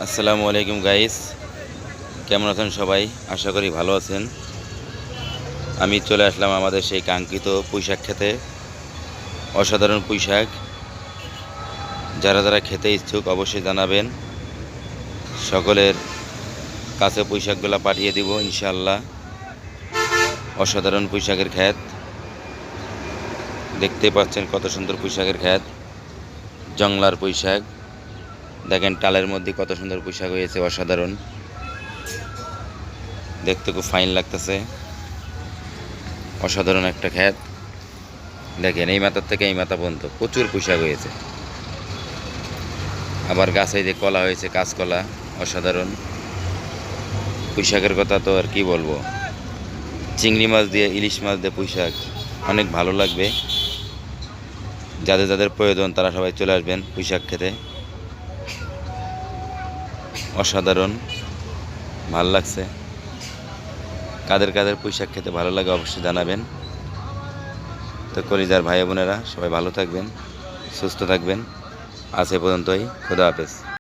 আসসালামু আলাইকুম গাইস, কেমন আছেন সবাই? আশা করি ভালো আছেন। আমি চলে আসলাম আমাদের সেই কাঙ্ক্ষিত পুঁইশাক খেতে। অসাধারণ পুঁইশাক, যারা যারা খেতে ইচ্ছুক অবশ্যই জানাবেন। সকলের কাছে পুঁইশাকগুলো পাঠিয়ে দিব ইনশাআল্লাহ। অসাধারণ পুঁইশাকের ক্ষেত, দেখতে পাচ্ছেন কত সুন্দর পুঁইশাকের ক্ষেত। জংলার পুঁইশাক, দেখেন টালের মধ্যে কত সুন্দর পুঁইশাক হয়েছে, অসাধারণ দেখতে, খুব ফাইন লাগতেছে। অসাধারণ একটা ক্ষেত, দেখেন এই মাথার থেকে এই মাথা পর্যন্ত প্রচুর পুঁইশাক হয়েছে। আবার গাছে যে কলা হয়েছে, কাঁচকলা, অসাধারণ। পুঁইশাকের কথা তো আর কি বলবো, চিংড়ি মাছ দিয়ে ইলিশ মাছ দিয়ে পুঁইশাক অনেক ভালো লাগবে। যাদের যাদের প্রয়োজন তারা সবাই চলে আসবেন পুঁইশাক খেতে। অসাধারণ, ভাল লাগছে। কাদের কাদের পুঁইশাক খেতে ভালো লাগে অবশ্যই জানাবেন। তো কলিজার ভাই বোনেরা সবাই ভালো থাকবেন, সুস্থ থাকবেন। আজ এ পর্যন্তই, খোদা হাফেজ।